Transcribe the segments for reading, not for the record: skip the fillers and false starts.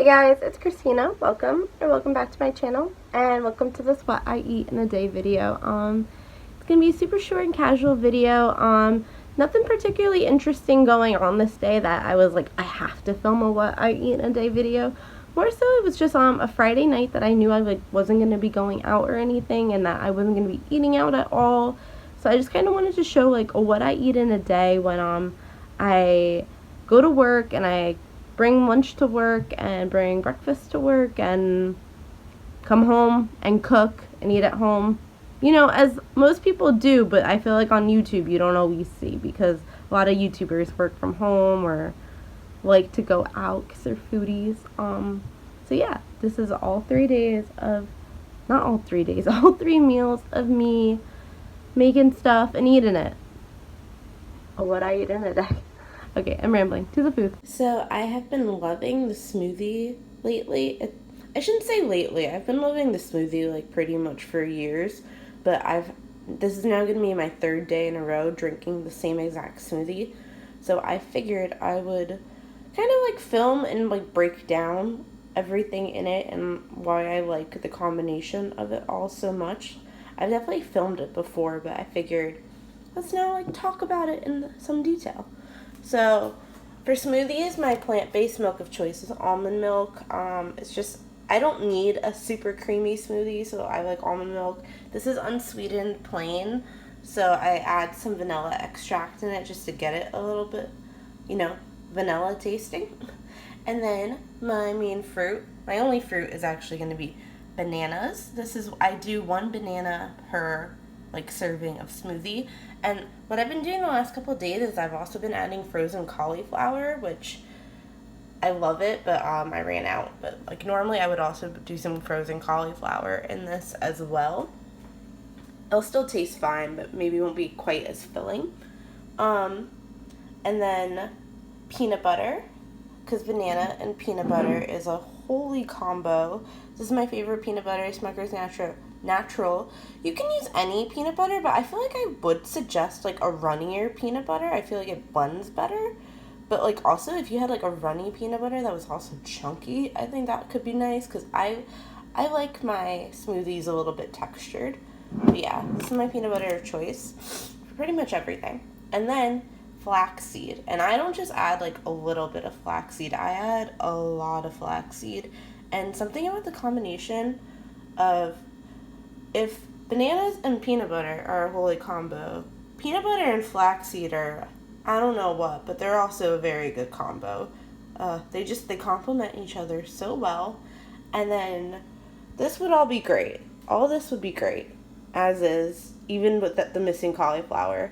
guys, it's Christina. Welcome back to my channel, and welcome to this what I eat in a day video. It's gonna be a super short and casual video. Nothing particularly interesting going on this day that I was like, I have to film a what I eat in a day video. More so, it was just a Friday night that I knew I wasn't gonna be going out or anything, and that I wasn't gonna be eating out at all. So I just kind of wanted to show like what I eat in a day when I go to work and I bring lunch to work and bring breakfast to work and come home and cook and eat at home. You know, as most people do, but I feel like on YouTube you don't always see because a lot of YouTubers work from home or like to go out because they're foodies. So yeah, this is all 3 days of, not all 3 days, all 3 meals of me making stuff and eating it. Or what I eat in a day. Okay, I'm rambling. To the food. So I have been loving the smoothie lately. I shouldn't say lately. I've been loving the smoothie like pretty much for years. But this is now going to be my 3rd day in a row drinking the same exact smoothie. So I figured I would kind of like film and like break down everything in it and why I like the combination of it all so much. I've definitely filmed it before, but I figured let's now like talk about it in some detail. So, for smoothies, my plant-based milk of choice is almond milk. It's just, I don't need a super creamy smoothie, so I like almond milk. This is unsweetened plain, so I add some vanilla extract in it just to get it a little bit, you know, vanilla tasting. And then my main fruit, my only fruit is actually going to be bananas. I do 1 banana per like serving of smoothie. And what I've been doing the last couple of days is I've also been adding frozen cauliflower, which I love it, but I ran out. But like normally I would also do some frozen cauliflower in this as well. It'll still taste fine, but maybe won't be quite as filling. And then peanut butter, because banana and peanut butter is a holy combo. This is my favorite peanut butter, Smucker's Natural. You can use any peanut butter, but I feel like I would suggest like a runnier peanut butter. I feel like it blends better. But like also if you had like a runny peanut butter that was also chunky, I think that could be nice because I like my smoothies a little bit textured. But yeah, this is my peanut butter of choice for pretty much everything. And then flaxseed. And I don't just add like a little bit of flaxseed. I add a lot of flaxseed. And something about the combination of, if bananas and peanut butter are a holy combo, peanut butter and flaxseed are, I don't know what, but they're also a very good combo. They complement each other so well. And then this would all be great. All this would be great, as is, even with the missing cauliflower.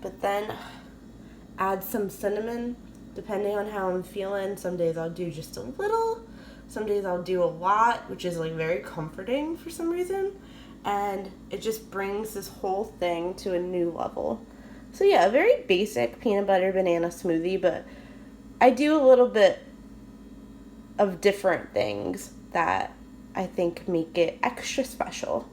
But then add some cinnamon, depending on how I'm feeling. Some days I'll do just a little. Some days I'll do a lot, which is like very comforting for some reason. And it just brings this whole thing to a new level. So yeah, a very basic peanut butter banana smoothie, but I do a little bit of different things that I think make it extra special.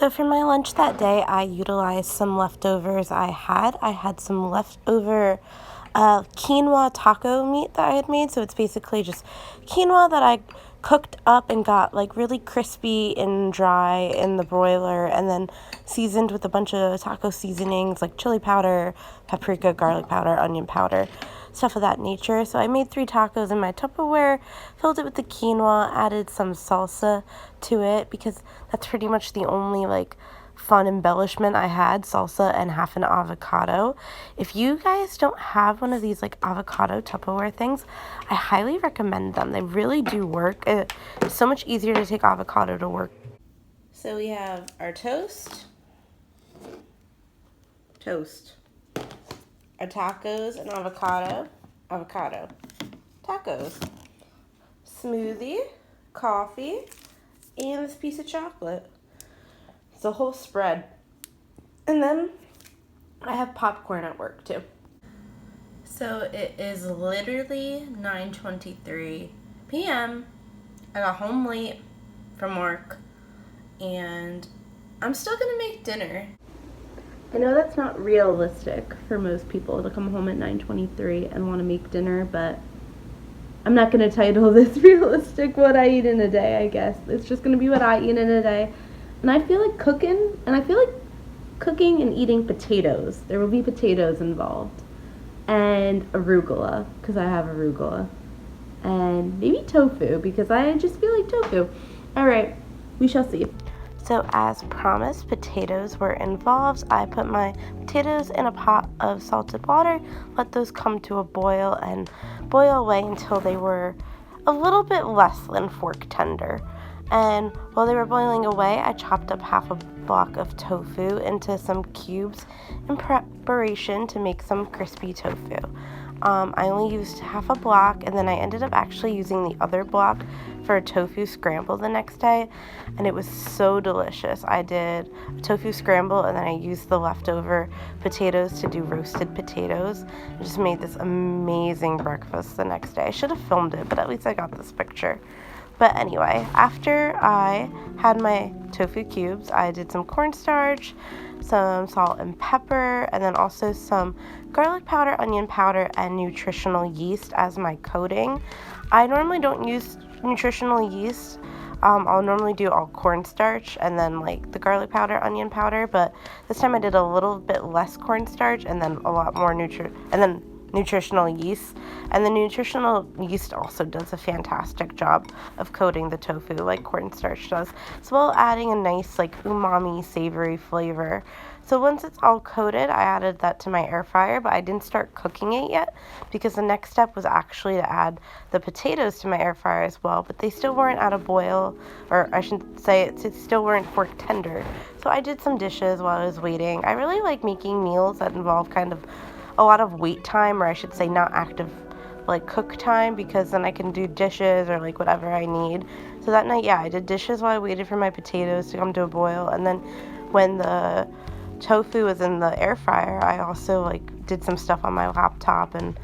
So for my lunch that day, I utilized some leftovers I had. I had some leftover quinoa taco meat that I had made. So it's basically just quinoa that I cooked up and got like really crispy and dry in the broiler, and then seasoned with a bunch of taco seasonings like chili powder, paprika, garlic powder, onion powder, stuff of that nature. So I made 3 tacos in my Tupperware, filled it with the quinoa, added some salsa to it because that's pretty much the only like fun embellishment I had, salsa and half an avocado. If you guys don't have one of these like avocado Tupperware things, I highly recommend them. They really do work. It's so much easier to take avocado to work. So we have our toast, our tacos and avocado, tacos, smoothie, coffee, and this piece of chocolate. It's a whole spread. And then I have popcorn at work too. So it is literally 9:23 p.m. I got home late from work and I'm still gonna make dinner. I know that's not realistic for most people to come home at 9:23 and want to make dinner, but I'm not going to title this realistic what I eat in a day, I guess. It's just going to be what I eat in a day. And I feel like cooking and eating potatoes. There will be potatoes involved. And arugula, because I have arugula. And maybe tofu, because I just feel like tofu. Alright, we shall see. So as promised, potatoes were involved. I put my potatoes in a pot of salted water, let those come to a boil, and boil away until they were a little bit less than fork tender. And while they were boiling away, I chopped up half a block of tofu into some cubes in preparation to make some crispy tofu. I only used half a block, and then I ended up actually using the other block for a tofu scramble the next day, and it was so delicious. I did a tofu scramble, and then I used the leftover potatoes to do roasted potatoes. I just made this amazing breakfast the next day. I should have filmed it, but at least I got this picture. But anyway, after I had my tofu cubes, I did some cornstarch, some salt and pepper, and then also some garlic powder, onion powder, and nutritional yeast as my coating. I normally don't use nutritional yeast. I'll normally do all cornstarch and then like the garlic powder, onion powder, but this time I did a little bit less cornstarch and then a lot more nutritional yeast. And the nutritional yeast also does a fantastic job of coating the tofu like cornstarch does, as well as adding a nice like umami savory flavor. So once it's all coated, I added that to my air fryer, but I didn't start cooking it yet because the next step was actually to add the potatoes to my air fryer as well, but they still weren't at a boil, or I should say it still weren't fork tender. So I did some dishes while I was waiting. I really like making meals that involve kind of a lot of wait time, or I should say not active like cook time, because then I can do dishes or like whatever I need. So that night, yeah, I did dishes while I waited for my potatoes to come to a boil, and then when the tofu was in the air fryer, I also like did some stuff on my laptop and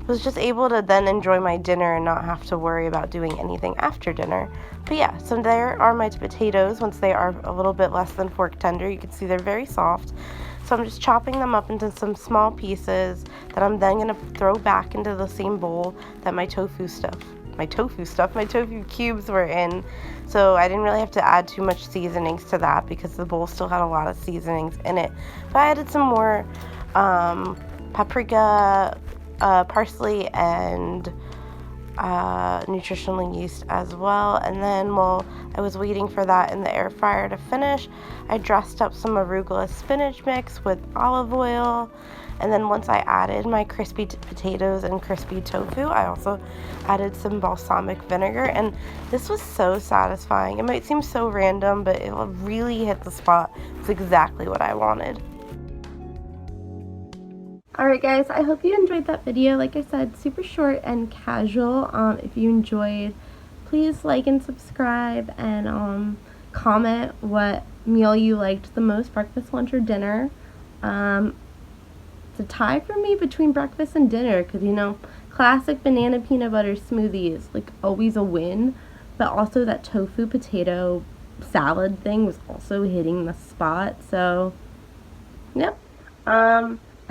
was just able to then enjoy my dinner and not have to worry about doing anything after dinner. But yeah, so there are my potatoes. Once they are a little bit less than fork tender, you can see they're very soft. So I'm just chopping them up into some small pieces that I'm then going to throw back into the same bowl that my tofu cubes were in. So I didn't really have to add too much seasonings to that because the bowl still had a lot of seasonings in it. But I added some more paprika, parsley, and nutritional yeast as well. And then while I was waiting for that in the air fryer to finish, I dressed up some arugula spinach mix with olive oil. And then once I added my crispy potatoes and crispy tofu, I also added some balsamic vinegar, and this was so satisfying. It might seem so random, but it really hit the spot. It's exactly what I wanted. Alright guys, I hope you enjoyed that video. Like I said, super short and casual. If you enjoyed, please like and subscribe, and comment what meal you liked the most, breakfast, lunch, or dinner. It's a tie for me between breakfast and dinner, because you know, classic banana peanut butter smoothie is like always a win, but also that tofu potato salad thing was also hitting the spot. So, yep.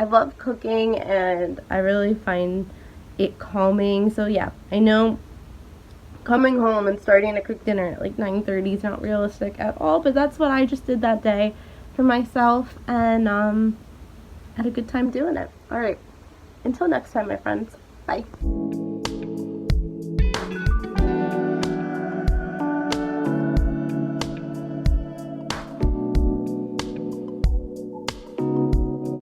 I love cooking, and I really find it calming. So yeah, I know coming home and starting to cook dinner at like 9:30 is not realistic at all, but that's what I just did that day for myself, and had a good time doing it. All right, until next time, my friends. Bye.